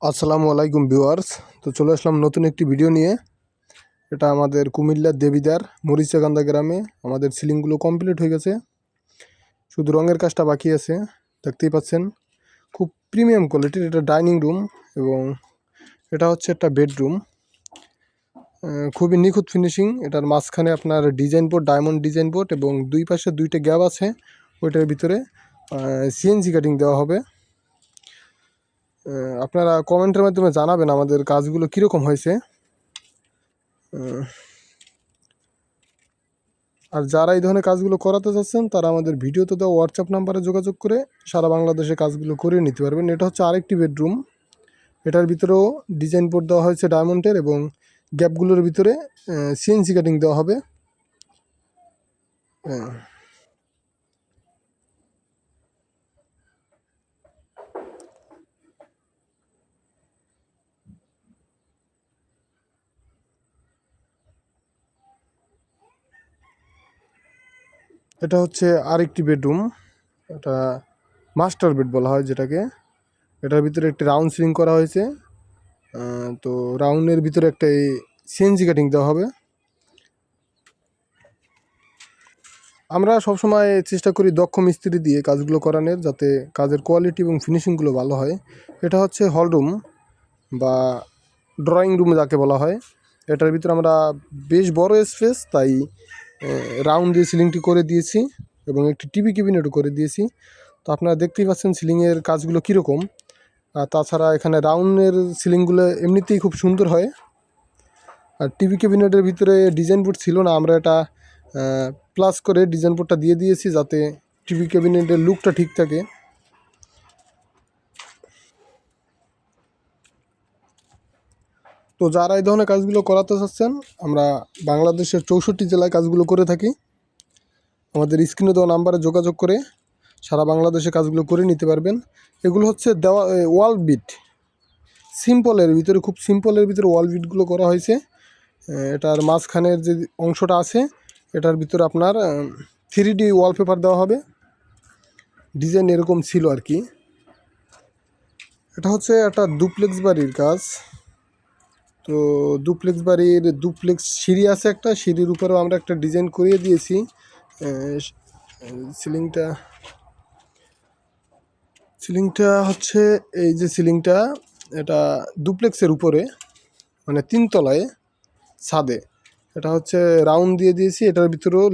আসসালামু আলাইকুম ভিউয়ার্স। তো চলে আসলাম নতুন একটি ভিডিও নিয়ে। এটা আমাদের কুমিল্লার দেবিদার মরিচাকান্দা গ্রামে আমাদের সিলিংগুলো কমপ্লিট হয়ে গেছে, শুধু রঙের কাজটা বাকি আছে। দেখতেই পাচ্ছেন খুব প্রিমিয়াম কোয়ালিটির এটা ডাইনিং রুম এবং এটা হচ্ছে একটা বেডরুম। খুবই নিখুঁত ফিনিশিং। এটার মাঝখানে আপনার design board, diamond design board এবং দুই পাশে দুইটা গ্যাপ আছে। ওইটার ভিতরে সিএনজি কাটিং দেওয়া হবে। আপনারা কমেন্টের মাধ্যমে জানাবেন আমাদের কাজগুলো কীরকম হয়েছে। আর যারা এই ধরনের কাজগুলো করাতে চাচ্ছেন তারা আমাদের ভিডিওতে দেওয়া হোয়াটসঅ্যাপ নাম্বারে যোগাযোগ করে সারা বাংলাদেশে কাজগুলো করিয়ে নিতে পারবেন। এটা হচ্ছে আরেকটি বেডরুম। এটার ভিতরেও ডিজাইন বোর্ড দেওয়া হয়েছে ডায়মন্ডের এবং গ্যাপগুলোর ভিতরে সিএনসি কাটিং দেওয়া হবে। এটা হচ্ছে আরেকটি বেডরুম। এটা মাস্টার বেড বলা হয় যেটাকে। এটার ভিতরে একটি রাউন্ড সিলিং করা হয়েছে। তো রাউন্ডের ভিতরে একটা সিএনজি কাটিং দেওয়া হবে। আমরা সবসময় চেষ্টা করি দক্ষ মিস্ত্রি দিয়ে কাজগুলো করানোর, যাতে কাজের কোয়ালিটি এবং ফিনিশিংগুলো ভালো হয়। এটা হচ্ছে হল রুম বা ড্রয়িং রুম যাকে বলা হয়। এটার ভিতরে আমরা বেশ বড় স্পেস, তাই রাউন্ড দিয়ে সিলিংটি করে দিয়েছি এবং একটি টিভি ক্যাবিনেটও করে দিয়েছি। তো আপনারা দেখতেই পাচ্ছেন সিলিংয়ের কাজগুলো কীরকম। আর তাছাড়া এখানে রাউন্ডের সিলিংগুলো এমনিতেই খুব সুন্দর হয়। আর টিভি ক্যাবিনেটের ভিতরে ডিজাইন বোর্ড ছিল না, আমরা এটা প্লাস করে ডিজাইন বোর্ডটা দিয়ে দিয়েছি যাতে টিভি ক্যাবিনেটের লুকটা ঠিক থাকে। তো যারা এই ধরনের কাজগুলো করাতে চাচ্ছেন, আমরা বাংলাদেশের 64 জেলায় কাজগুলো করে থাকি। আমাদের স্ক্রিনে দেওয়া নাম্বারে যোগাযোগ করে সারা বাংলাদেশে কাজগুলো করে নিতে পারবেন। এগুলো হচ্ছে দেওয়া ওয়াল বিট, সিম্পলের ভিতরে, খুব সিম্পলের ভিতরে ওয়াল বিটগুলো করা হয়েছে। এটার মাঝখানের যে অংশটা আছে এটার ভিতরে আপনার 3D ওয়ালপেপার দেওয়া হবে। ডিজাইন এরকম ছিল আর কি। এটা হচ্ছে একটা ডুপ্লেক্স বাড়ির কাজ। তো ডুপ্লেক্স বাড়ির ডুপ্লেক্স সিঁড়ি আছে, একটা সিঁড়ির উপরেও আমরা একটা ডিজাইন করিয়ে দিয়েছি। সিলিংটা হচ্ছে এই যে সিলিংটা, এটা ডুপ্লেক্সের উপরে মানে 3 তলায় ছাদে। এটা হচ্ছে রাউন্ড দিয়ে দিয়েছি। এটার ভিতরেও